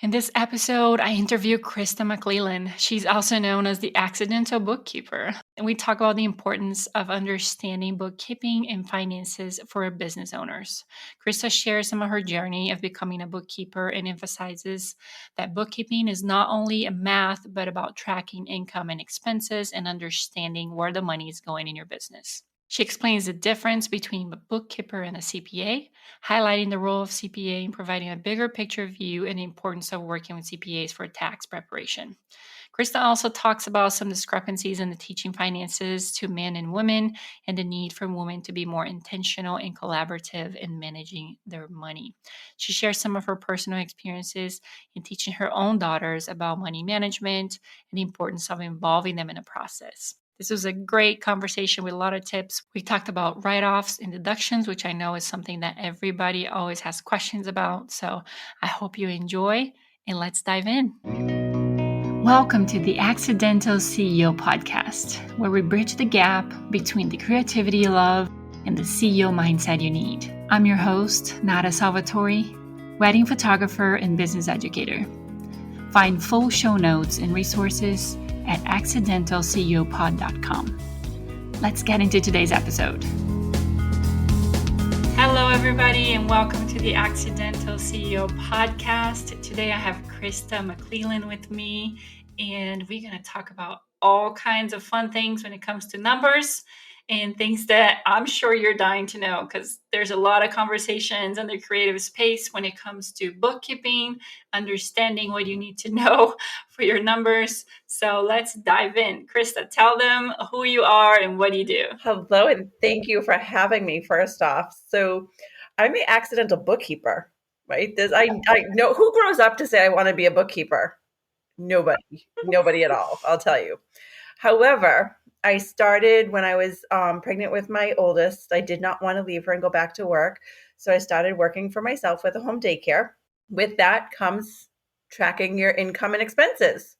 In this episode, I interview Krista McClellan. She's also known as the Accidental Bookkeeper. And we talk about the importance of understanding bookkeeping and finances for business owners. Krista shares some of her journey of becoming a bookkeeper and emphasizes that bookkeeping is not only a math, but about tracking income and expenses and understanding where the money is going in your business. She explains the difference between a bookkeeper and a CPA, highlighting the role of CPA in providing a bigger picture view and the importance of working with CPAs for tax preparation. Krista also talks about some discrepancies in the teaching finances to men and women and the need for women to be more intentional and collaborative in managing their money. She shares some of her personal experiences in teaching her own daughters about money management and the importance of involving them in the process. This was a great conversation with a lot of tips. We talked about write-offs and deductions, which I know is something that everybody always has questions about. So I hope you enjoy, and let's dive in. Welcome to the Accidental CEO podcast, where we bridge the gap between the creativity you love and the CEO mindset you need. I'm your host, Nada Salvatore, wedding photographer and business educator. Find full show notes and resources at accidentalceopod.com. Let's get into today's episode. Hello, everybody, and welcome to the Accidental CEO podcast. Today I have Krista McClellan with me, and we're going to talk about all kinds of fun things when it comes to numbers and things that I'm sure you're dying to know, because there's a lot of conversations in the creative space when it comes to bookkeeping, understanding what you need to know for your numbers. So let's dive in. Krista, tell them who you are and what you do. Hello, and thank you for having me first off. So I'm the accidental bookkeeper, right? I know who grows up to say I want to be a bookkeeper. Nobody at all, I'll tell you. However, I started when I was pregnant with my oldest. I did not want to leave her and go back to work. So I started working for myself with a home daycare. With that comes tracking your income and expenses.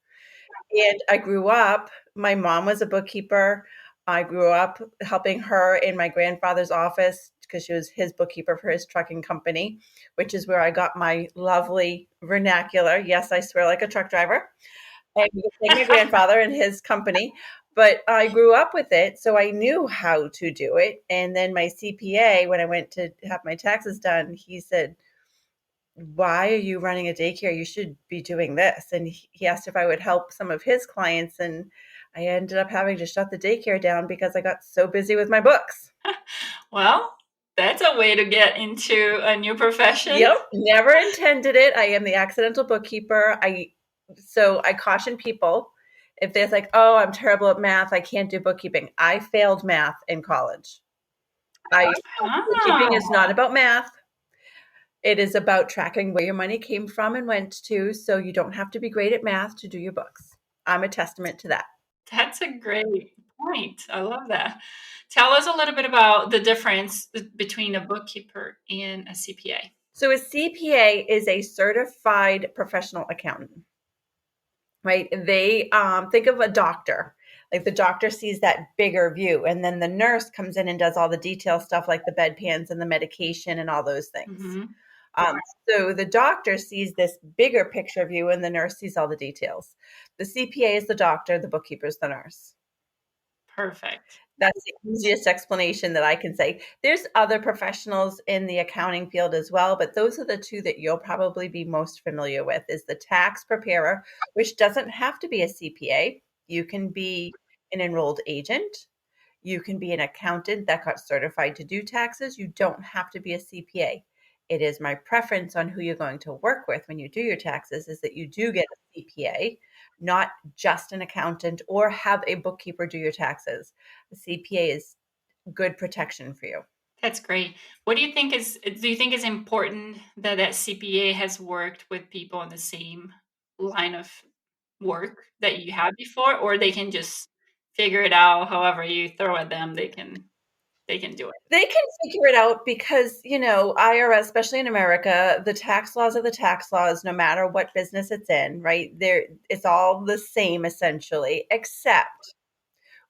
And I grew up, my mom was a bookkeeper. I grew up helping her in my grandfather's office because she was his bookkeeper for his trucking company, which is where I got my lovely vernacular. Yes, I swear like a truck driver. And like my grandfather and his company. But I grew up with it, so I knew how to do it. And then my CPA, when I went to have my taxes done, he said, "Why are you running a daycare? You should be doing this." And he asked if I would help some of his clients. And I ended up having to shut the daycare down because I got so busy with my books. Well, that's a way to get into a new profession. Yep, never intended it. I am the accidental bookkeeper. So I caution people, if they're like, "Oh, I'm terrible at math, I can't do bookkeeping." I failed math in college. Bookkeeping is not about math. It is about tracking where your money came from and went to, so you don't have to be great at math to do your books. I'm a testament to that. That's a great point. I love that. Tell us a little bit about the difference between a bookkeeper and a CPA. So a CPA is a certified professional accountant, right? They think of a doctor. Like the doctor sees that bigger view, and then the nurse comes in and does all the detail stuff like the bedpans and the medication and all those things. Mm-hmm. So the doctor sees this bigger picture view and the nurse sees all the details. The CPA is the doctor, the bookkeeper is the nurse. Perfect. That's the easiest explanation that I can say. There's other professionals in the accounting field as well, but those are the two that you'll probably be most familiar with, is the tax preparer, which doesn't have to be a CPA. You can be an enrolled agent. You can be an accountant that got certified to do taxes. You don't have to be a CPA. It is my preference on who you're going to work with when you do your taxes is that you do get a CPA, not just an accountant, or have a bookkeeper do your taxes. The CPA is good protection for you. That's great. Do you think is important that CPA has worked with people in the same line of work that you had before, or they can just figure it out however you throw at them, they can do it? They can figure it out because, IRS, especially in America, the tax laws are the tax laws, no matter what business it's in, right? It's all the same essentially, except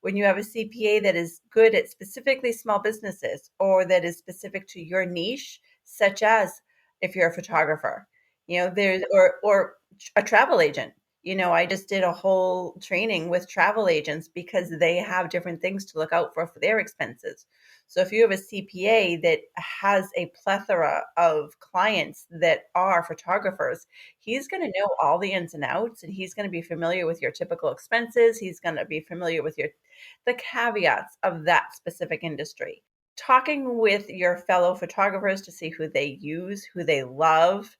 when you have a CPA that is good at specifically small businesses or that is specific to your niche, such as if you're a photographer, There's or a travel agent. I just did a whole training with travel agents because they have different things to look out for their expenses. So if you have a CPA that has a plethora of clients that are photographers, he's going to know all the ins and outs, and he's going to be familiar with your typical expenses. He's going to be familiar with the caveats of that specific industry. Talking with your fellow photographers to see who they use, who they love,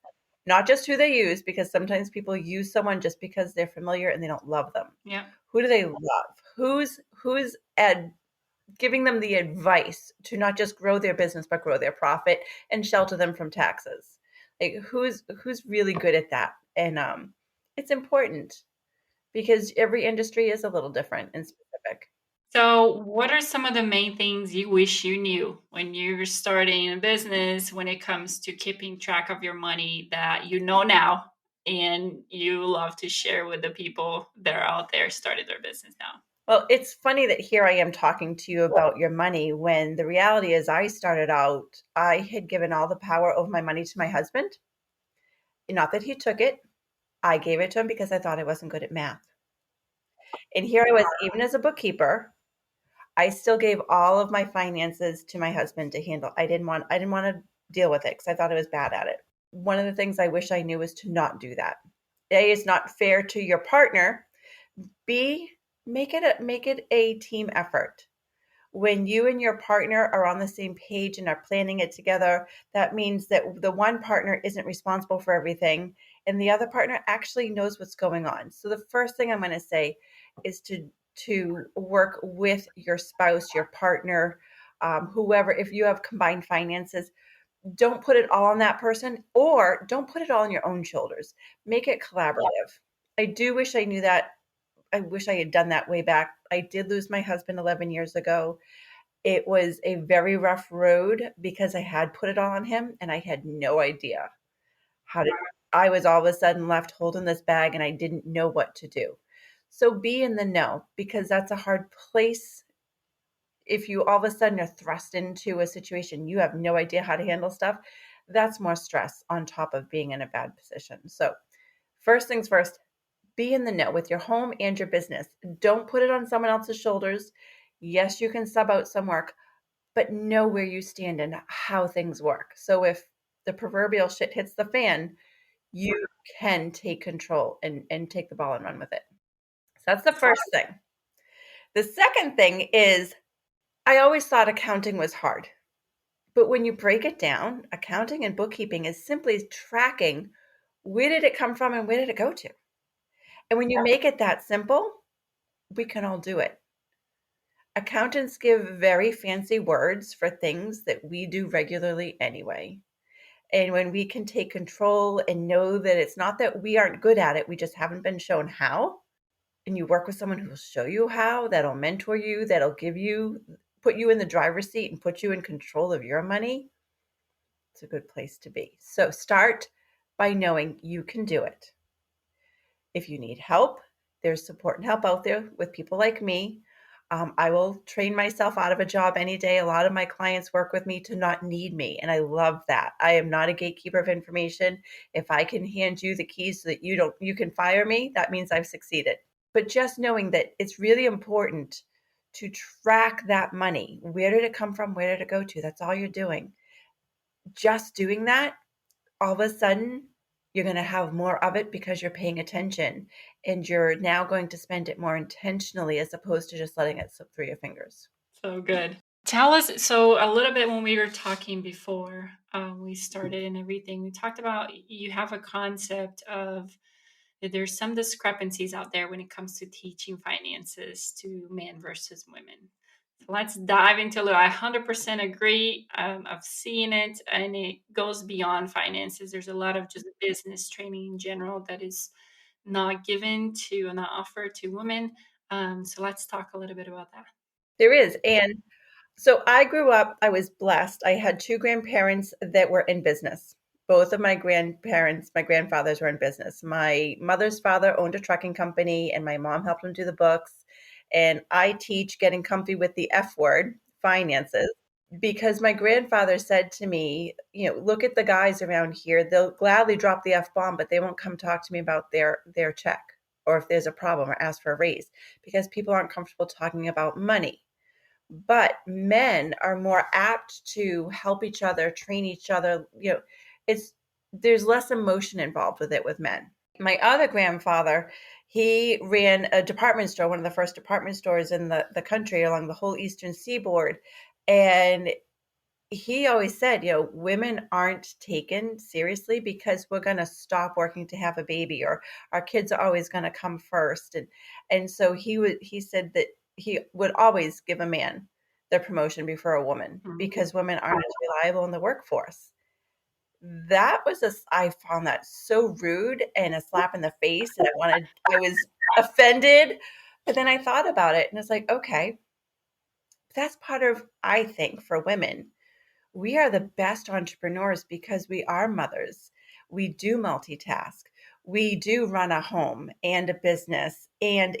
not just who they use, because sometimes people use someone just because they're familiar and they don't love them. Yeah. Who do they love? Who's giving them the advice to not just grow their business, but grow their profit and shelter them from taxes? Like who's really good at that? And it's important because every industry is a little different and specific. So, what are some of the main things you wish you knew when you're starting a business when it comes to keeping track of your money that you know now and you love to share with the people that are out there starting their business now? Well, it's funny that here I am talking to you about your money when the reality is I started out, I had given all the power over my money to my husband. Not that he took it. I gave it to him because I thought I wasn't good at math. And here I was, even as a bookkeeper, I still gave all of my finances to my husband to handle. I didn't want to deal with it because I thought I was bad at it. One of the things I wish I knew was to not do that. A, it's not fair to your partner. B, make it a team effort. When you and your partner are on the same page and are planning it together, that means that the one partner isn't responsible for everything and the other partner actually knows what's going on. So the first thing I'm going to say is to work with your spouse, your partner, whoever. If you have combined finances, don't put it all on that person, or don't put it all on your own shoulders. Make it collaborative. I do wish I knew that. I wish I had done that way back. I did lose my husband 11 years ago. It was a very rough road because I had put it all on him and I had no idea how to. I was all of a sudden left holding this bag and I didn't know what to do. So be in the know, because that's a hard place. If you all of a sudden are thrust into a situation, you have no idea how to handle stuff. That's more stress on top of being in a bad position. So, first things first, be in the know with your home and your business. Don't put it on someone else's shoulders. Yes, you can sub out some work, but know where you stand and how things work. So if the proverbial shit hits the fan, you can take control and take the ball and run with it. So that's the first thing. The second thing is, I always thought accounting was hard. But when you break it down, accounting and bookkeeping is simply tracking where did it come from and where did it go to? And when you make it that simple, we can all do it. Accountants give very fancy words for things that we do regularly anyway. And when we can take control and know that it's not that we aren't good at it, we just haven't been shown how, and you work with someone who will show you how, that'll mentor you, that'll put you in the driver's seat and put you in control of your money, it's a good place to be. So start by knowing you can do it. If you need help, there's support and help out there with people like me. I will train myself out of a job any day. A lot of my clients work with me to not need me, and I love that. I am not a gatekeeper of information. If I can hand you the keys so that you can fire me, that means I've succeeded. But just knowing that it's really important to track that money. Where did it come from? Where did it go to? That's all you're doing. Just doing that, all of a sudden, you're going to have more of it because you're paying attention, and you're now going to spend it more intentionally as opposed to just letting it slip through your fingers. So good. Tell us, so a little bit when we were talking before we started and everything, we talked about you have a concept of that there's some discrepancies out there when it comes to teaching finances to men versus women. So let's dive into it. I 100% agree. I've seen it, and it goes beyond finances. There's a lot of just business training in general that is not given to, not offered to women. So let's talk a little bit about that. There is. And so I grew up, I was blessed. I had two grandparents that were in business. Both of my grandfathers were in business. My mother's father owned a trucking company, and my mom helped him do the books. And I teach getting comfy with the F word, finances. because my grandfather said to me, look at the guys around here. They'll gladly drop the F-bomb, but they won't come talk to me about their check or if there's a problem or ask for a raise, because people aren't comfortable talking about money. But men are more apt to help each other, train each other. There's less emotion involved with it with men. My other grandfather, he ran a department store, one of the first department stores in the country along the whole eastern seaboard. And he always said, women aren't taken seriously because we're going to stop working to have a baby, or our kids are always going to come first. And so he said that he would always give a man the promotion before a woman because women aren't as reliable in the workforce. I found that so rude and a slap in the face, and I was offended. But then I thought about it and it's like, okay, that's part of, I think, for women, we are the best entrepreneurs because we are mothers. We do multitask. We do run a home and a business and,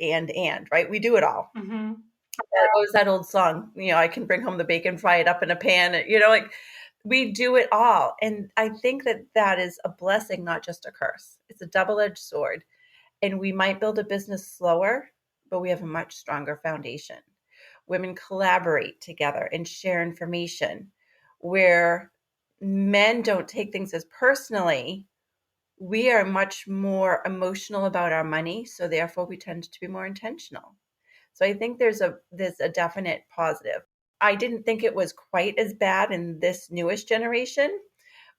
right? We do it all. Mm-hmm. What was that old song? I can bring home the bacon, fry it up in a pan. Like we do it all. And I think that is a blessing, not just a curse. It's a double-edged sword. And we might build a business slower, but we have a much stronger foundation. Women collaborate together and share information, where men don't take things as personally. We are much more emotional about our money, so therefore we tend to be more intentional. So I think there's a definite positive. I didn't think it was quite as bad in this newest generation,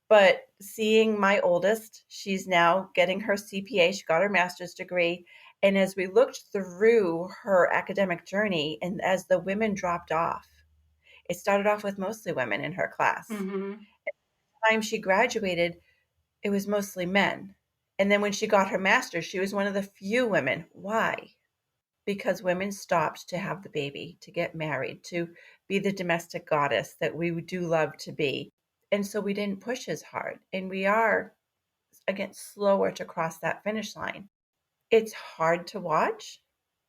but seeing my oldest, she's now getting her CPA, she got her master's degree. And as we looked through her academic journey, and as the women dropped off, it started off with mostly women in her class. Mm-hmm. At the time she graduated, it was mostly men. And then when she got her master's, she was one of the few women. Why? Because women stopped to have the baby, to get married, to be the domestic goddess that we do love to be. And so we didn't push as hard. And we are, again, slower to cross that finish line. It's hard to watch.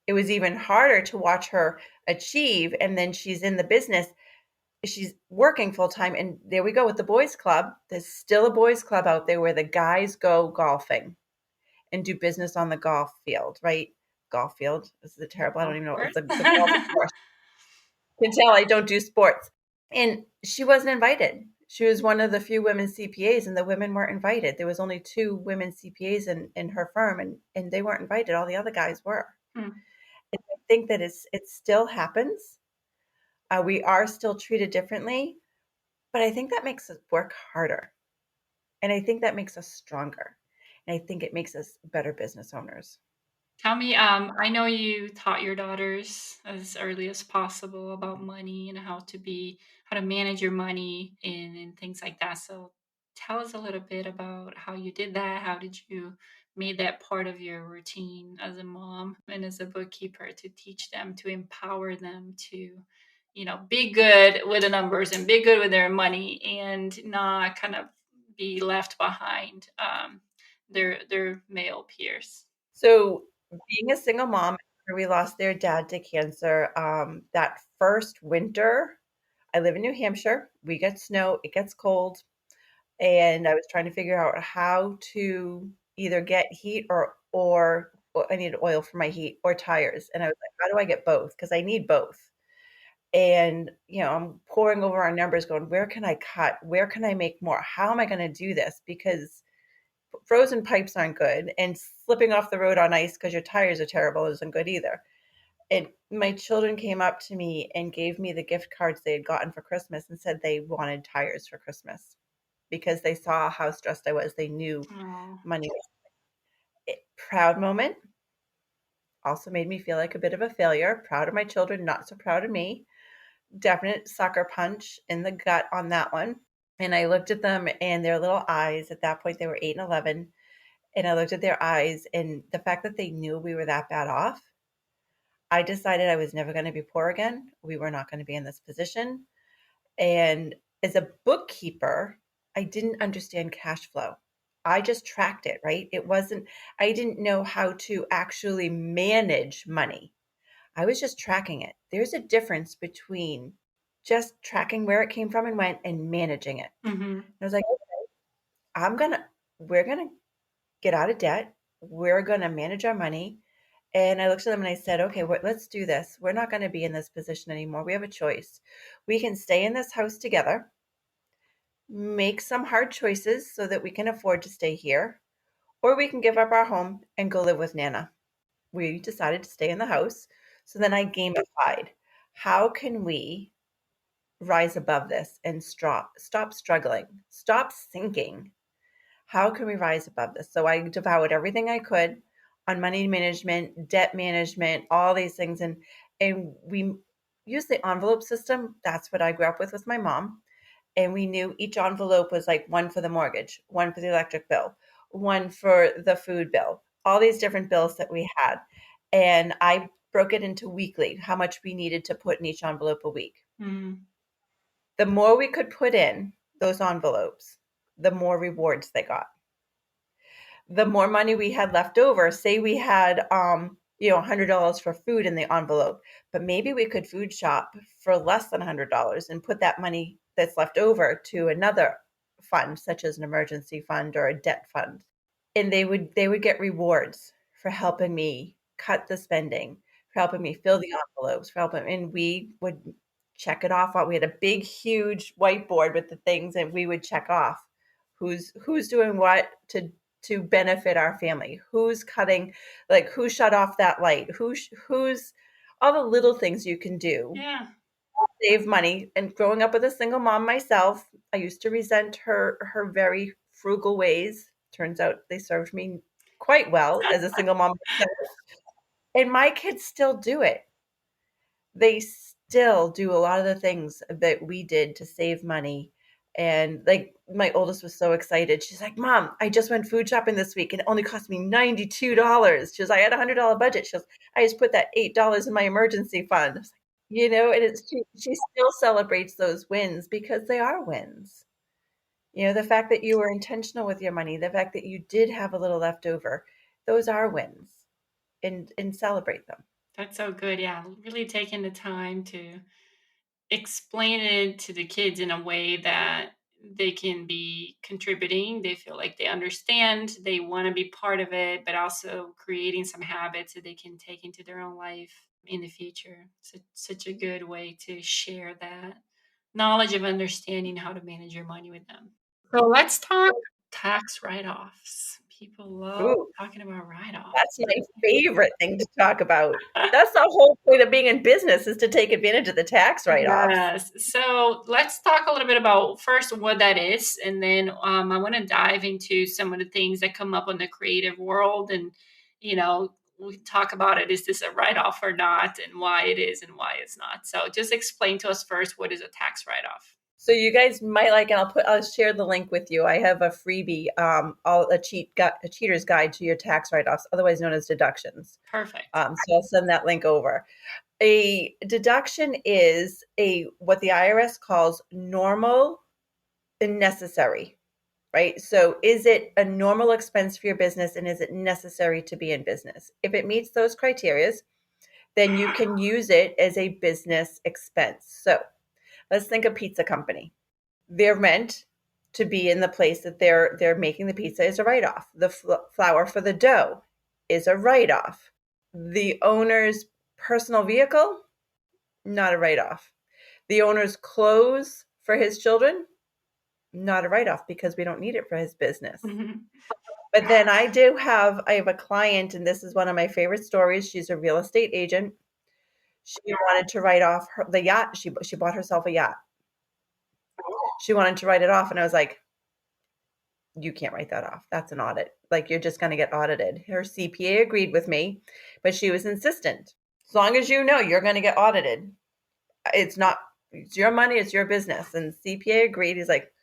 It was even harder to watch her achieve. And then she's in the business. She's working full time. And there we go with the boys club. There's still a boys club out there where the guys go golfing and do business on the golf field, right? Golf field. This is terrible. I don't even know. It's the golf course. You can tell I don't do sports. And she wasn't invited. She was one of the few women CPAs, and the women weren't invited. There was only 2 women CPAs in her firm, and they weren't invited. All the other guys were. And I think that it still happens. We are still treated differently, but I think that makes us work harder. And I think that makes us stronger. And I think it makes us better business owners. Tell me, I know you taught your daughters as early as possible about money and how to manage your money and things like that. So tell us a little bit about how you did that. How did you made that part of your routine as a mom and as a bookkeeper to teach them, to empower them to, be good with the numbers and be good with their money and not kind of be left behind their male peers. So being a single mom, after we lost their dad to cancer, that first winter, I live in New Hampshire. We get snow, it gets cold, and I was trying to figure out how to either get heat or I needed oil for my heat or tires. And I was like, how do I get both? Because I need both. And I'm poring over our numbers, going, where can I cut? Where can I make more? How am I going to do this? Because frozen pipes aren't good, and slipping off the road on ice because your tires are terrible isn't good either. And my children came up to me and gave me the gift cards they had gotten for Christmas and said they wanted tires for Christmas because they saw how stressed I was. They knew Oh. money was proud moment. Also made me feel like a bit of a failure. Proud of my children, not so proud of me. Definite sucker punch in the gut on that one. And I looked at them and their little eyes. At that point, they were 8 and 11. And I looked at their eyes, and the fact that they knew we were that bad off, I decided I was never going to be poor again. We were not going to be in this position. And as a bookkeeper, I didn't understand cash flow. I just tracked it, right? I didn't know how to actually manage money. I was just tracking it. There's a difference between just tracking where it came from and went and managing it. Mm-hmm. I was like, we're gonna get out of debt. We're gonna manage our money. And I looked at them and I said, okay, let's do this. We're not going to be in this position anymore. We have a choice. We can stay in this house together, make some hard choices so that we can afford to stay here, or we can give up our home and go live with Nana. We decided to stay in the house. So then I gamified. How can we rise above this and stop struggling, stop sinking? How can we rise above this? So I devoured everything I could on money management, debt management, all these things. And we used the envelope system. That's what I grew up with my mom. And we knew each envelope was like one for the mortgage, one for the electric bill, one for the food bill, all these different bills that we had. And I broke it into weekly, how much we needed to put in each envelope a week. Mm. The more we could put in those envelopes, the more rewards they got. The more money we had left over, say we had $100 for food in the envelope, but maybe we could food shop for less than $100 and put that money that's left over to another fund, such as an emergency fund or a debt fund. And they would get rewards for helping me cut the spending, for helping me fill the envelopes, for helping, and we would check it off. We had a big, huge whiteboard with the things, and we would check off who's doing what to benefit our family, who's cutting, like who shut off that light, who's all the little things you can do. Yeah. Save money. And growing up with a single mom myself, I used to resent her very frugal ways. Turns out they served me quite well as a single mom myself. And my kids still do it. They still do a lot of the things that we did to save money. And like my oldest was so excited. She's like, Mom, I just went food shopping this week and it only cost me $92. She goes, I had $100 budget. She goes, I just put that $8 in my emergency fund. I was like, and she still celebrates those wins because they are wins. The fact that you were intentional with your money, the fact that you did have a little left over, those are wins, and celebrate them. That's so good. Yeah. Really taking the time to explain it to the kids in a way that they can be contributing. They feel like they understand, they want to be part of it, but also creating some habits that they can take into their own life in the future. So, such a good way to share that knowledge of understanding how to manage your money with them. So, let's talk tax write offs. People love Ooh, talking about write offs. that's my favorite thing to talk about. That's the whole point of being in business, is to take advantage of the tax write-offs. Yes. So let's talk a little bit about first what that is, and then I want to dive into some of the things that come up in the creative world, and we talk about it. Is this a write-off or not, and why it is and why it's not? So just explain to us first, what is a tax write-off? So you guys might like, and I'll share the link with you. I have a freebie, a cheater's guide to your tax write-offs, otherwise known as deductions. Perfect. So I'll send that link over. A deduction is what the IRS calls normal and necessary, right? So is it a normal expense for your business, and is it necessary to be in business? If it meets those criteria, then you can use it as a business expense. So let's think of pizza company. They're meant to be in the place that they're making the pizza is a write-off. The flour for the dough is a write-off. The owner's personal vehicle, not a write-off. The owner's clothes for his children, not a write-off, because we don't need it for his business. Mm-hmm. But then I have a client, and this is one of my favorite stories. She's a real estate agent. She wanted to write off the yacht. She bought herself a yacht. She wanted to write it off, and I was like, you can't write that off. That's an audit. Like, you're just going to get audited. Her CPA agreed with me, but she was insistent. As long as you know you're going to get audited, it's your money, it's your business. And CPA agreed. He's like,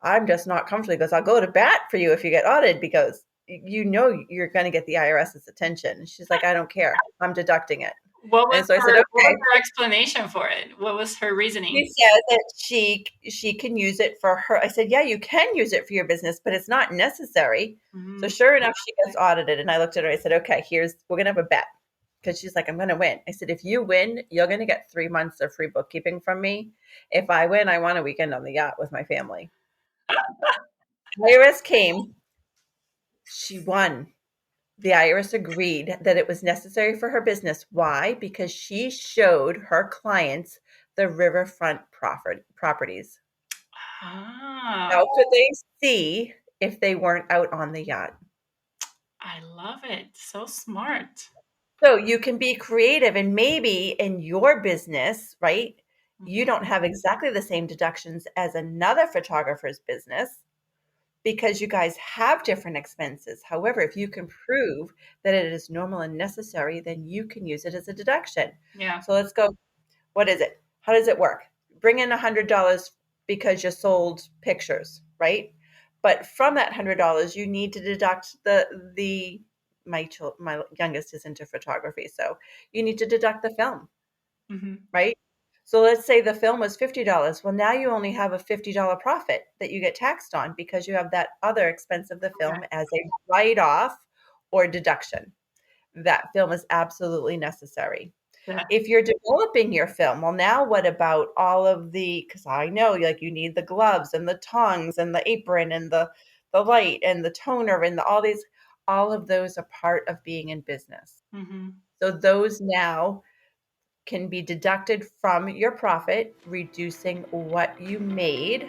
I'm just not comfortable. He goes, I'll go to bat for you if you get audited, because you're going to get the IRS's attention. And she's like, I don't care. I'm deducting it. What was, and so I said, okay. What was her explanation for it? What was her reasoning? She said that she can use it for her. I said, yeah, you can use it for your business, but it's not necessary. Mm-hmm. So sure enough, she gets audited. And I looked at her, I said, okay, we're going to have a bet, because she's like, I'm going to win. I said, if you win, you're going to get 3 months of free bookkeeping from me. If I win, I want a weekend on the yacht with my family. IRS came. She won. The IRS agreed that it was necessary for her business. Why? Because she showed her clients the riverfront properties. Ah, How could they see if they weren't out on the yacht? I love it. So smart. So you can be creative, and maybe in your business, right? You don't have exactly the same deductions as another photographer's business because you guys have different expenses. However, if you can prove that it is normal and necessary, then you can use it as a deduction. Yeah. So let's go. What is it? How does it work? Bring in $100 because you sold pictures, right? But from that $100, you need to deduct my youngest is into photography, so you need to deduct the film, right? So let's say the film was $50. Well, now you only have a $50 profit that you get taxed on because you have that other expense of the film as a write-off or deduction. That film is absolutely necessary. Yeah. If you're developing your film, well, now what about all of because I know like you need the gloves and the tongs and the apron and the light and the toner and all of those are part of being in business. So those now can be deducted from your profit, reducing what you made,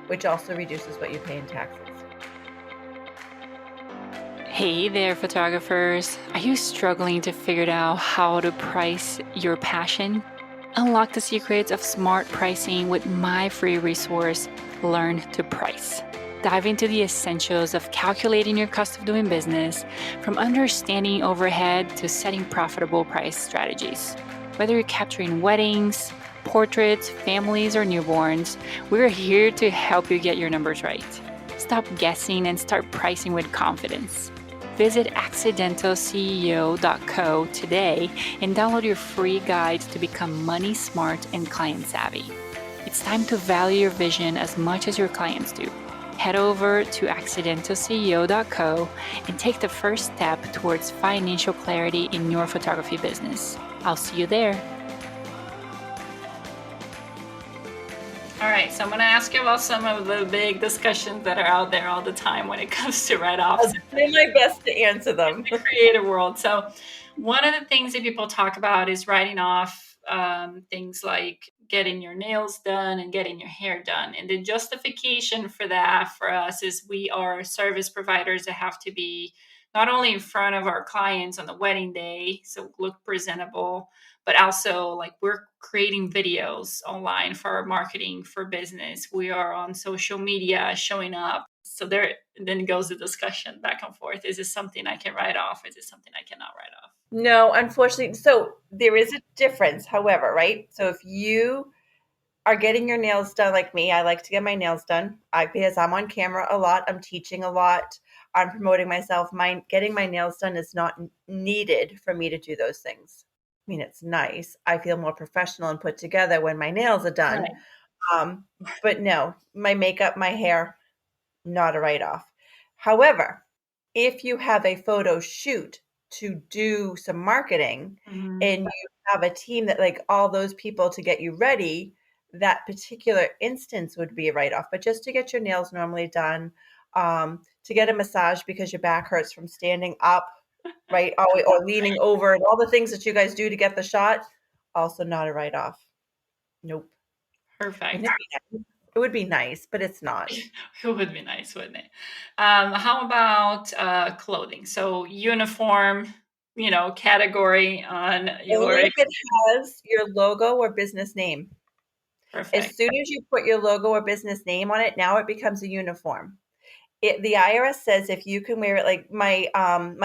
which also reduces what you pay in taxes. Hey there, photographers. Are you struggling to figure out how to price your passion? Unlock the secrets of smart pricing with my free resource, Learn to Price. Dive into the essentials of calculating your cost of doing business, from understanding overhead to setting profitable price strategies. Whether you're capturing weddings, portraits, families, or newborns, we're here to help you get your numbers right. Stop guessing and start pricing with confidence. Visit accidentalceo.co today and download your free guide to become money smart and client savvy. It's time to value your vision as much as your clients do. Head over to accidentalceo.co and take the first step towards financial clarity in your photography business. I'll see you there. All right, so I'm going to ask you about some of the big discussions that are out there all the time when it comes to write-offs. I'll do my best to answer them. In the creative world. So one of the things that people talk about is writing off things like getting your nails done and getting your hair done. And the justification for that for us is we are service providers that have to be not only in front of our clients on the wedding day, so look presentable, but also like we're creating videos online for our marketing for business. We are on social media showing up. So there then goes the discussion back and forth. Is this something I can write off? Is it something I cannot write off? No, unfortunately. So there is a difference, however, right? So if you are getting your nails done like me, I like to get my nails done because I'm on camera a lot. I'm teaching a lot. I'm promoting myself. Getting my nails done is not needed for me to do those things. I mean, it's nice. I feel more professional and put together when my nails are done. Right. But no, my makeup, my hair, not a write-off. However, if you have a photo shoot to do some marketing and you have a team that like all those people to get you ready, that particular instance would be a write-off. But just to get your nails normally done, to get a massage because your back hurts from standing up, right? Or leaning over and all the things that you guys do to get the shot, also not a write-off. Nope. Perfect. It would be nice, but it's not. It would be nice, wouldn't it? How about clothing? So uniform, category on your... Only if it has your logo or business name. Perfect. As soon as you put your logo or business name on it, now it becomes a uniform. The IRS says if you can wear it, like my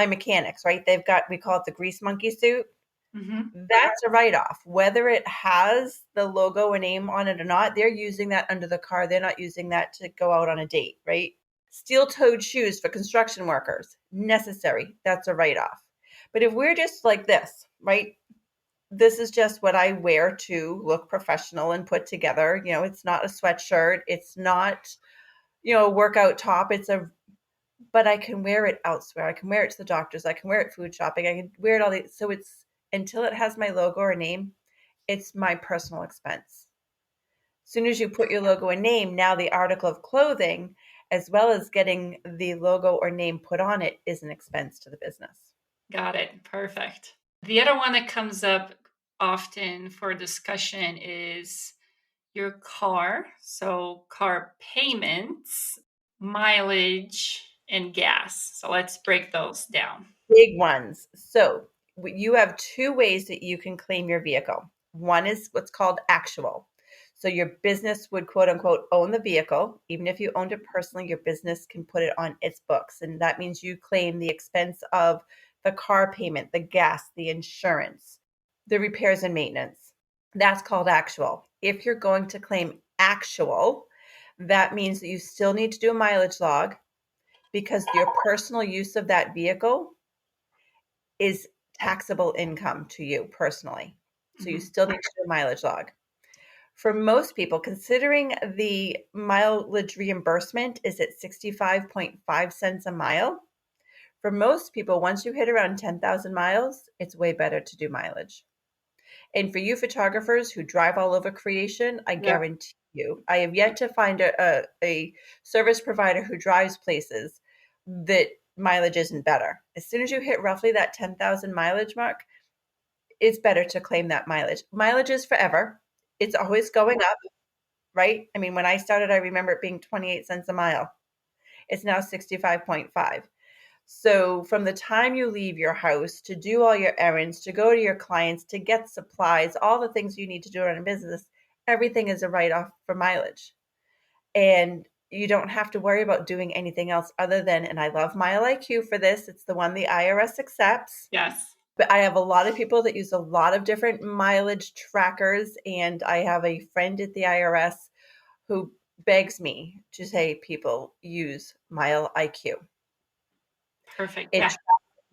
mechanics, right? We call it the grease monkey suit. That's a write-off. Whether it has the logo or name on it or not, they're using that under the car. They're not using that to go out on a date, right? Steel-toed shoes for construction workers, necessary. That's a write-off. But if we're just like this, right? This is just what I wear to look professional and put together. You know, it's not a sweatshirt. It's not, a workout top. but I can wear it elsewhere. I can wear it to the doctors. I can wear it food shopping. I can wear it all these. So it's until it has my logo or name, it's my personal expense. As soon as you put your logo and name, now the article of clothing, as well as getting the logo or name put on it, is an expense to the business. Got it. Perfect. The other one that comes up often for discussion is your car. So, car payments, mileage, and gas. So, let's break those down. Big ones. So you have two ways that you can claim your vehicle. One is what's called actual. So your business would quote unquote own the vehicle. Even if you owned it personally, your business can put it on its books. And that means you claim the expense of the car payment, the gas, the insurance, the repairs and maintenance. That's called actual. If you're going to claim actual, that means that you still need to do a mileage log because your personal use of that vehicle is taxable income to you personally. So you still need to do a mileage log. For most people, considering the mileage reimbursement is at 65.5 cents a mile, for most people, once you hit around 10,000 miles, it's way better to do mileage. And for you photographers who drive all over creation, I guarantee you, I have yet to find a service provider who drives places that mileage isn't better. As soon as you hit roughly that 10,000 mileage mark, it's better to claim that mileage. Mileage is forever. It's always going up, right? I mean, when I started, I remember it being 28 cents a mile. It's now 65.5. So from the time you leave your house to do all your errands, to go to your clients, to get supplies, all the things you need to do run a business, everything is a write-off for mileage. And you don't have to worry about doing anything else other than, and I love Mile IQ for this, it's the one the IRS accepts. Yes. But I have a lot of people that use a lot of different mileage trackers. And I have a friend at the IRS who begs me to say people use Mile IQ. Perfect. It Yeah. tracks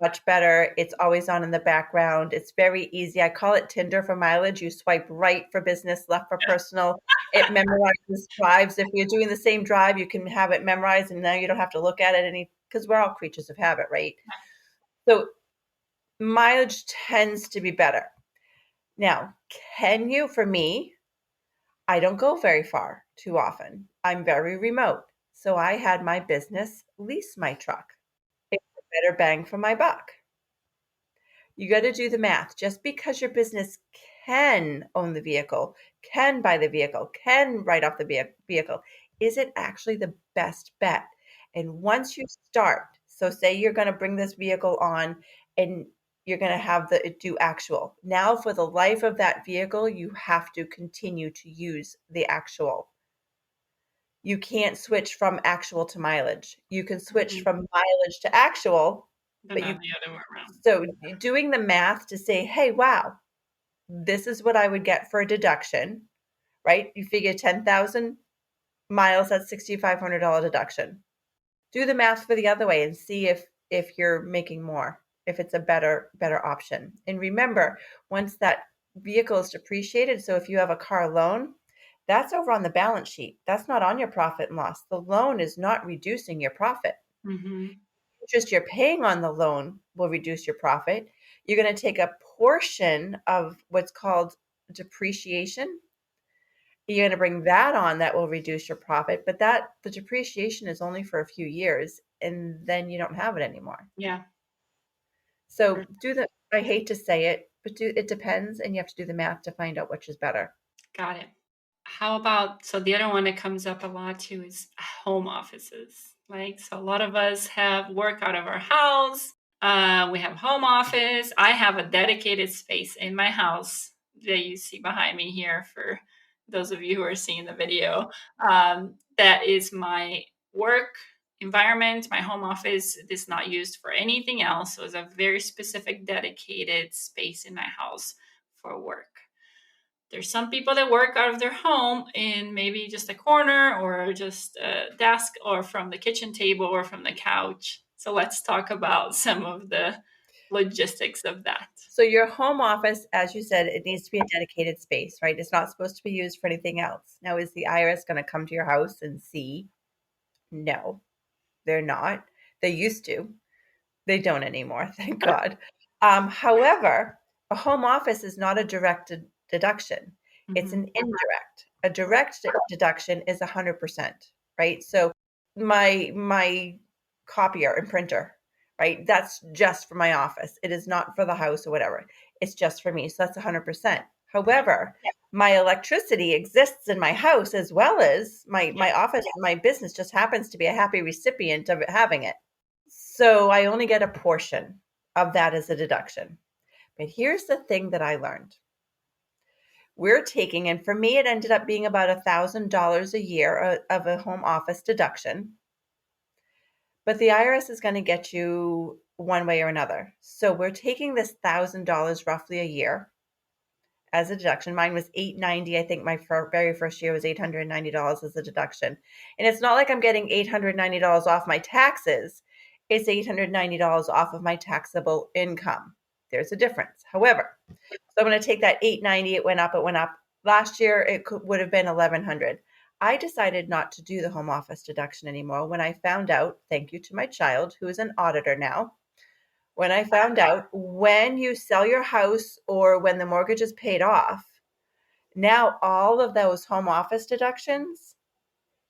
much better. It's always on in the background. It's very easy. I call it Tinder for mileage. You swipe right for business, left for personal. It memorizes drives. If you're doing the same drive, you can have it memorized, and now you don't have to look at it because we're all creatures of habit, right? So mileage tends to be better. Now, can you, for me, I don't go very far too often. I'm very remote. So I had my business lease my truck. It's a better bang for my buck. You got to do the math. Just because your business can own the vehicle, can buy the vehicle, can write off the vehicle, is it actually the best bet? And once you start, so say you're going to bring this vehicle on and you're going to have the do actual. Now, for the life of that vehicle, you have to continue to use the actual. You can't switch from actual to mileage. You can switch from mileage to actual, But but not the other way around. so doing the math to say, hey, wow, this is what I would get for a deduction, right? You figure 10,000 miles, that's $6,500 deduction. Do the math for the other way and see if you're making more, if it's a better option. And remember, once that vehicle is depreciated, so if you have a car loan, that's over on the balance sheet. That's not on your profit and loss. The loan is not reducing your profit. Interest you're paying on the loan will reduce your profit. You're going to take a portion of what's called depreciation. You're going to bring that on, that will reduce your profit, but the depreciation is only for a few years and then you don't have it anymore. Yeah. So I hate to say it, but it depends, and you have to do the math to find out which is better. Got it. How about, so the other one that comes up a lot too is home offices. Like, so a lot of us have work out of our house. We have home office. I have a dedicated space in my house that you see behind me here for those of you who are seeing the video. That is my work environment. My home office is not used for anything else. So it's a very specific dedicated space in my house for work. There's some people that work out of their home in maybe just a corner or just a desk or from the kitchen table or from the couch. So let's talk about some of the logistics of that. So your home office, as you said, it needs to be a dedicated space, right? It's not supposed to be used for anything else. Now, is the IRS going to come to your house and see? No, they're not. They used to. They don't anymore, thank God. However, a home office is not a direct deduction. It's an indirect. A direct deduction is 100%, right? So my copier and printer, right? That's just for my office. It is not for the house or whatever. It's just for me. So that's 100%. However, my electricity exists in my house as well as my office. My business just happens to be a happy recipient of having it. So I only get a portion of that as a deduction. But here's the thing that I learned. We're taking, and for me, it ended up being about $1,000 a year of a home office deduction. But the IRS is going to get you one way or another. So we're taking this $1,000 roughly a year as a deduction. Mine was $890. I think my very first year was $890 as a deduction. And it's not like I'm getting $890 off my taxes. It's $890 off of my taxable income. There's a difference. However, so I'm going to take that $890. It went up. Last year, it would have been $1,100. I decided not to do the home office deduction anymore when I found out, thank you to my child, who is an auditor now, when I found out when you sell your house or when the mortgage is paid off, now all of those home office deductions,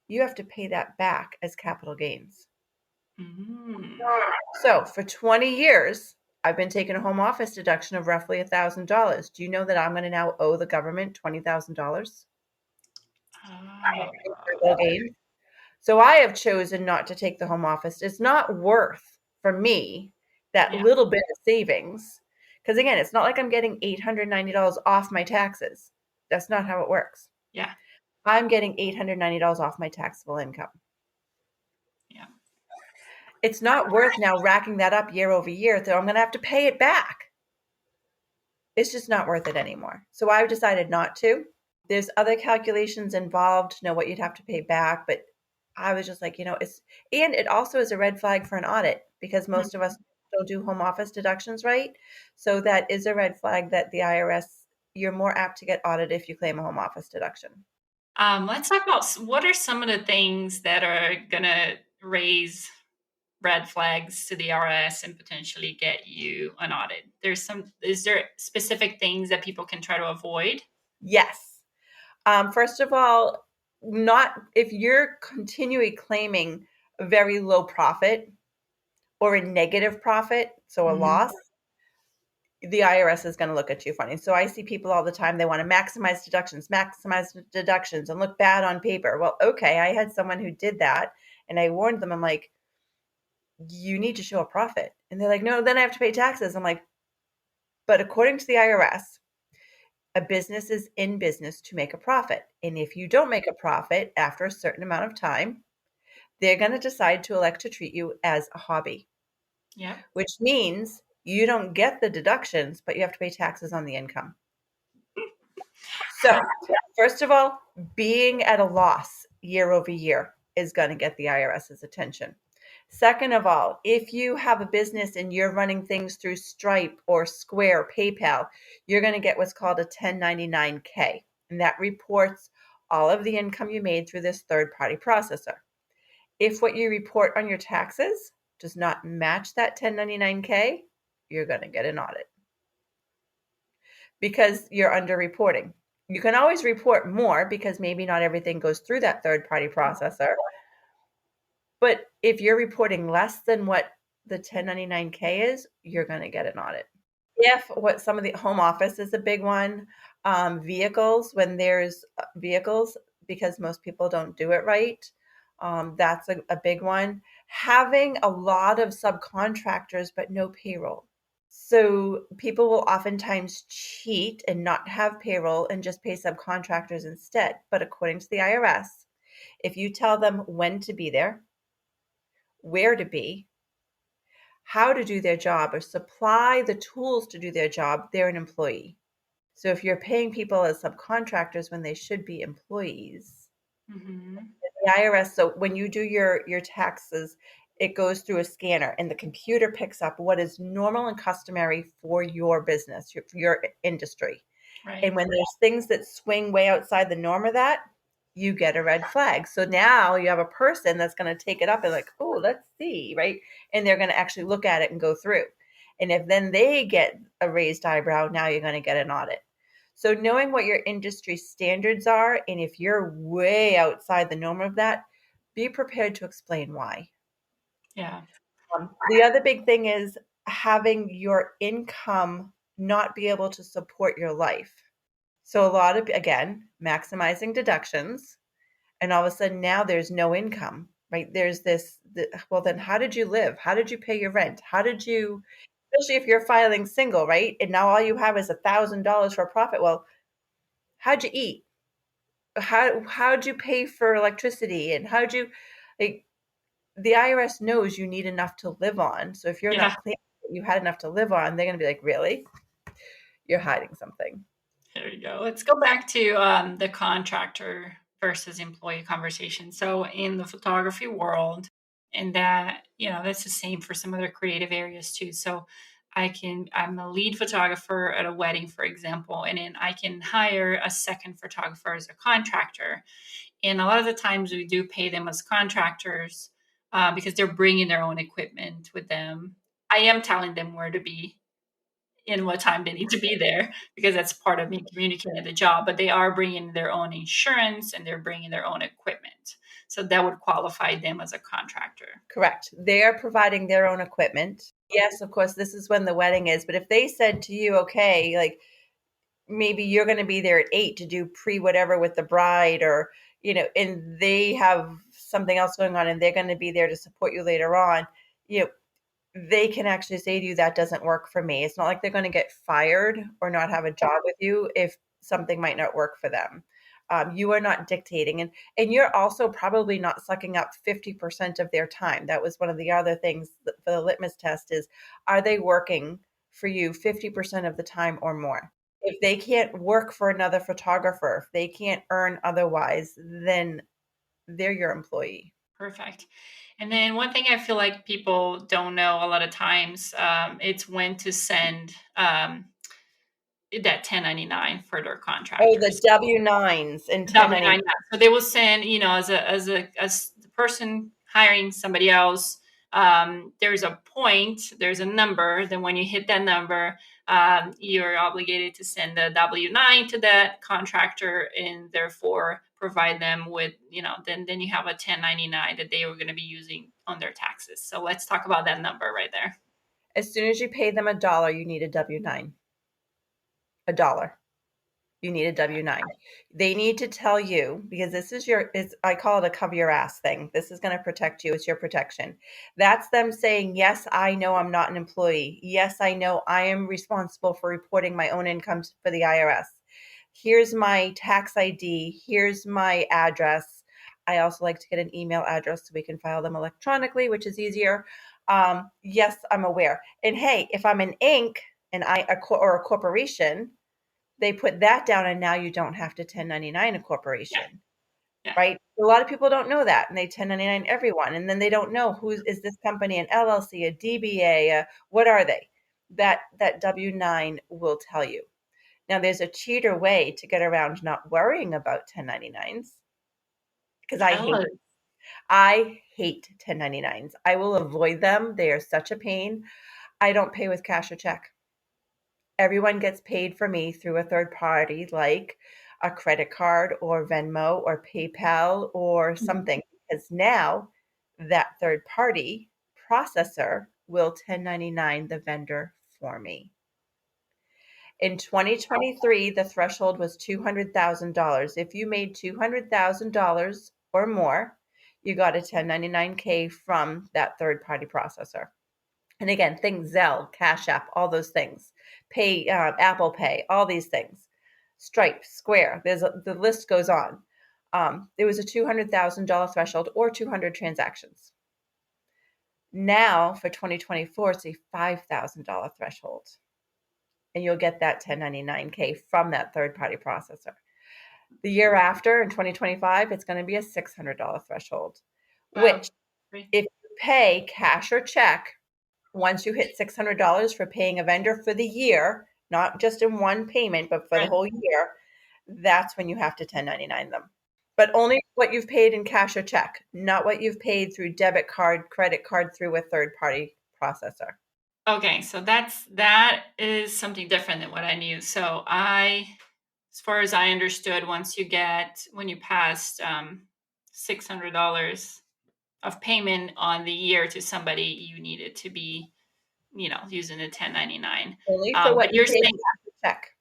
you have to pay that back as capital gains. So for 20 years, I've been taking a home office deduction of roughly $1,000. Do you know that I'm going to now owe the government $20,000? So I have chosen not to take the home office. It's not worth for me that little bit of savings. Because again, it's not like I'm getting $890 off my taxes. That's not how it works. Yeah. I'm getting $890 off my taxable income. Yeah. It's not worth now racking that up year over year, so I'm going to have to pay it back. It's just not worth it anymore. So I've decided not to. There's other calculations involved to know what you'd have to pay back, but I was just like, and it also is a red flag for an audit because most of us don't do home office deductions right. So that is a red flag that the IRS, you're more apt to get audited if you claim a home office deduction. Let's talk about what are some of the things that are going to raise red flags to the IRS and potentially get you an audit. Is there specific things that people can try to avoid? Yes. First of all, not if you're continually claiming a very low profit or a negative profit, so a loss, the IRS is going to look at you funny. So I see people all the time, they want to maximize deductions and look bad on paper. Well, okay, I had someone who did that and I warned them, I'm like, you need to show a profit. And they're like, no, then I have to pay taxes. I'm like, but according to the IRS, a business is in business to make a profit. And if you don't make a profit after a certain amount of time, they're going to decide to elect to treat you as a hobby. Yeah. Which means you don't get the deductions, but you have to pay taxes on the income. So, first of all, being at a loss year over year is going to get the IRS's attention. Second of all, if you have a business and you're running things through Stripe or Square, PayPal, you're going to get what's called a 1099-K, and that reports all of the income you made through this third-party processor. If what you report on your taxes does not match that 1099-K, you're going to get an audit because you're underreporting. You can always report more because maybe not everything goes through that third-party processor. But if you're reporting less than what the 1099-K is, you're going to get an audit. If what some of the home office is a big one, vehicles, when there's vehicles, because most people don't do it right, that's a big one. Having a lot of subcontractors, but no payroll. So people will oftentimes cheat and not have payroll and just pay subcontractors instead. But according to the IRS, if you tell them when to be there, where to be, how to do their job, or supply the tools to do their job, they're an employee. So if you're paying people as subcontractors when they should be employees, the IRS, so when you do your taxes, it goes through a scanner and the computer picks up what is normal and customary for your business, your industry. Right. And when there's things that swing way outside the norm of that, you get a red flag. So now you have a person that's going to take it up and like, oh, let's see, right? And they're going to actually look at it and go through. And if then they get a raised eyebrow, now you're going to get an audit. So knowing what your industry standards are, and if you're way outside the norm of that, be prepared to explain why. Yeah. The other big thing is having your income not be able to support your life. So a lot of, again, maximizing deductions, and all of a sudden now there's no income, right? There's well, then how did you live? How did you pay your rent? How did you, especially if you're filing single, right? And now all you have is $1,000 for a profit. Well, how'd you eat? How'd you pay for electricity? And how'd you, like, the IRS knows you need enough to live on. So if you're Yeah. not clear that you had enough to live on, they're going to be like, really? You're hiding something. There you go. Let's go back to the contractor versus employee conversation. So in the photography world, and that, that's the same for some other creative areas too. So I'm a lead photographer at a wedding, for example, and then I can hire a second photographer as a contractor. And a lot of the times we do pay them as contractors because they're bringing their own equipment with them. I am telling them where to be in what time they need to be there because that's part of me communicating the job, but they are bringing their own insurance and they're bringing their own equipment, so that would qualify them as a contractor. Correct. They are providing their own equipment. Yes, of course, this is when the wedding is, but if they said to you, okay, like maybe you're going to be there at 8 to do pre whatever with the bride, or and they have something else going on and they're going to be there to support you later on, you know they can actually say to you, that doesn't work for me. It's not like they're going to get fired or not have a job with you if something might not work for them. You are not dictating, and you're also probably not sucking up 50% of their time. That was one of the other things for the litmus test is, are they working for you 50% of the time or more? If they can't work for another photographer, if they can't earn otherwise, then they're your employee. Perfect. And then one thing I feel like people don't know a lot of times, it's when to send that 1099 for their Oh, the contractors. W-9s and W-9, 1099. yeah. So they will send, as the person hiring somebody else, there's a point, there's a number. Then when you hit that number, you're obligated to send a W-9 to that contractor, and therefore provide them with, then you have a 1099 that they were going to be using on their taxes. So let's talk about that number right there. As soon as you pay them $1, you need a W-9. $1. You need a W-9. They need to tell you, because this is I call it a cover your ass thing. This is going to protect you. It's your protection. That's them saying, yes, I know I'm not an employee. Yes, I know I am responsible for reporting my own income for the IRS. Here's my tax ID. Here's my address. I also like to get an email address so we can file them electronically, which is easier. Yes, I'm aware. And hey, if I'm an Inc. and or a corporation, they put that down, and now you don't have to 1099 a Yeah. corporation, Yeah. right? A lot of people don't know that, and they 1099 everyone, and then they don't know is this company an LLC, a DBA, what are they? That W-9 will tell you. Now, there's a cheater way to get around not worrying about 1099s, because Tell us. I hate 1099s. I will avoid them. They are such a pain. I don't pay with cash or check. Everyone gets paid for me through a third party, like a credit card or Venmo or PayPal or something, because now that third party processor will 1099 the vendor for me. In 2023, the threshold was $200,000. If you made $200,000 or more, you got a 1099K from that third party processor. And again, things Zelle, Cash App, all those things, Pay, Apple Pay, all these things, Stripe, Square. The list goes on. There was a $200,000 threshold or 200 transactions. Now for 2024, it's a $5,000 threshold, and you'll get that 1099K from that third party processor. The year after, in 2025, it's going to be a $600 threshold, Wow. which if you pay cash or check, once you hit $600 for paying a vendor for the year, not just in one payment, but for the Right. whole year, that's when you have to 1099 them. but only what you've paid in cash or check, not what you've paid through debit card, credit card through a third-party processor. Okay, so that is something different than what I knew. So as far as I understood, when you passed $600 of payment on the year to somebody, you needed to be, using a 1099. Only for what But you you're paid saying, in cash or check.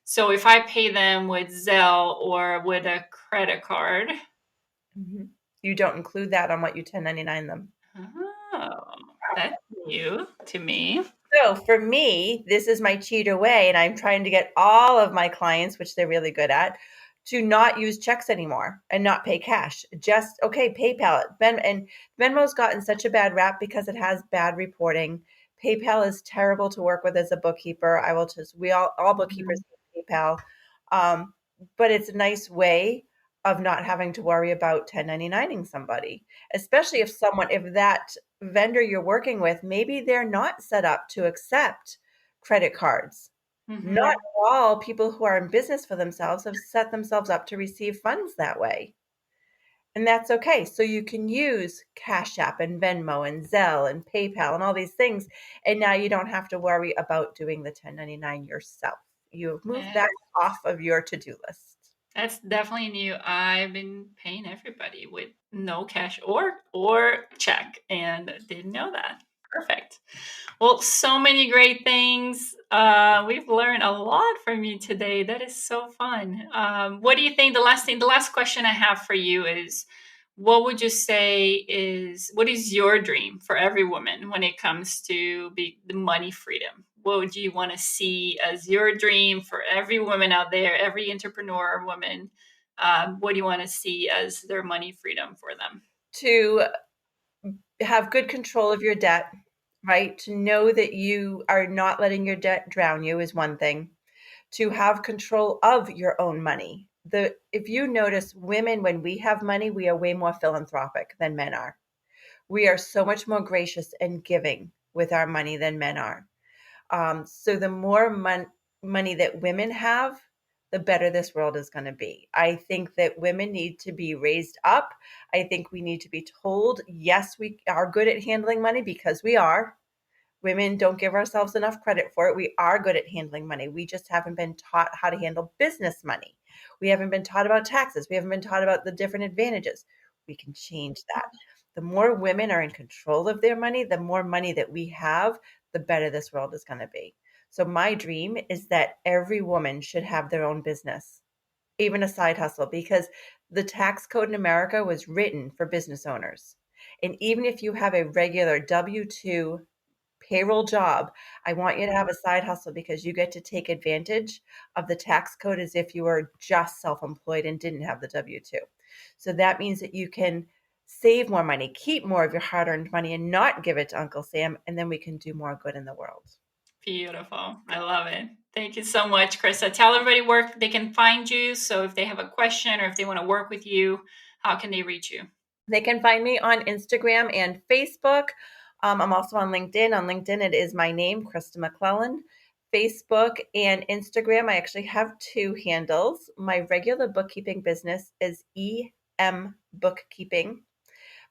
so if I pay them with Zelle or with a credit card. Mhm. You don't include that on what you 1099 them. Oh, that's new to me. So for me, this is my cheater way, and I'm trying to get all of my clients, which they're really good at, to not use checks anymore and not pay cash. Just, okay, PayPal it. And Venmo's gotten such a bad rap because it has bad reporting. PayPal is terrible to work with as a bookkeeper. All bookkeepers use PayPal. Um, but it's a nice way of not having to worry about 1099ing somebody, especially if that vendor you're working with, maybe they're not set up to accept credit cards. Not Mm-hmm. all people who are in business for themselves have set themselves up to receive funds that way. And that's okay. So you can use Cash App and Venmo and Zelle and PayPal and all these things. And now you don't have to worry about doing the 1099 yourself. You've moved that off of your to-do list. That's definitely new. I've been paying everybody with no cash or check, and didn't know that. Perfect. Well, so many great things. We've learned a lot from you today. That is so fun. What do you think? The last question I have for you is, what would you say what is your dream for every woman when it comes to the money freedom? What would you want to see as your dream for every woman out there, every entrepreneur woman? What do you want to see as their money freedom for them? To have good control of your debt, right? To know that you are not letting your debt drown you is one thing. To have control of your own money. If you notice, women, when we have money, we are way more philanthropic than men are. We are so much more gracious and giving with our money than men are. So the more money that women have, the better this world is going to be. I think that women need to be raised up. I think we need to be told, yes, we are good at handling money, because we are. Women don't give ourselves enough credit for it. We are good at handling money. We just haven't been taught how to handle business money. We haven't been taught about taxes. We haven't been taught about the different advantages. We can change that. The more women are in control of their money, the more money that we have, the better this world is going to be. So my dream is that every woman should have their own business, even a side hustle, because the tax code in America was written for business owners. And even if you have a regular W-2 payroll job, I want you to have a side hustle, because you get to take advantage of the tax code as if you were just self-employed and didn't have the W-2. So that means that you can save more money, keep more of your hard-earned money, and not give it to Uncle Sam, and then we can do more good in the world. Beautiful. I love it. Thank you so much, Krista. Tell everybody where they can find you. So if they have a question or if they want to work with you, how can they reach you? They can find me on Instagram and Facebook. I'm also on LinkedIn. On LinkedIn, it is my name, Krista McClellan. Facebook and Instagram, I actually have two handles. My regular bookkeeping business is EM Bookkeeping.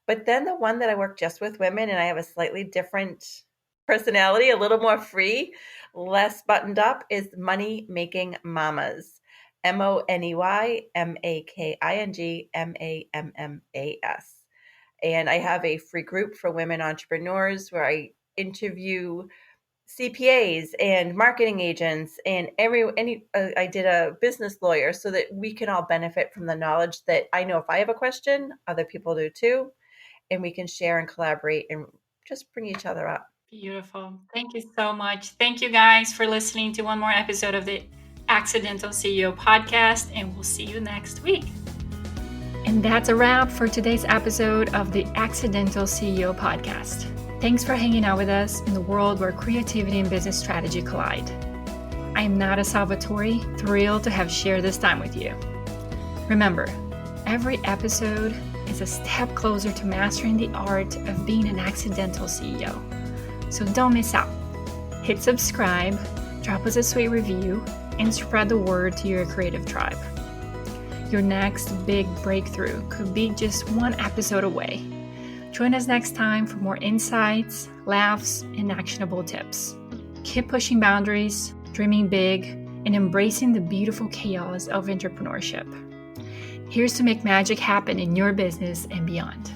But then the one that I work just with women, and I have a slightly different personality, a little more free, less buttoned up, is Money Making Mamas. MoneyMakingMammas. And I have a free group for women entrepreneurs where I interview CPAs and marketing agents and I did a business lawyer, so that we can all benefit from the knowledge that I know if I have a question, other people do too, and we can share and collaborate and just bring each other up. Beautiful. Thank you so much. Thank you guys for listening to one more episode of the Accidental CEO podcast, and we'll see you next week. And that's a wrap for today's episode of the Accidental CEO podcast. Thanks for hanging out with us in the world where creativity and business strategy collide. I am Nada Salvatore, thrilled to have shared this time with you. Remember, every episode is a step closer to mastering the art of being an accidental CEO. So don't miss out. Hit subscribe, drop us a sweet review, and spread the word to your creative tribe. Your next big breakthrough could be just one episode away. Join us next time for more insights, laughs, and actionable tips. Keep pushing boundaries, dreaming big, and embracing the beautiful chaos of entrepreneurship. Here's to make magic happen in your business and beyond.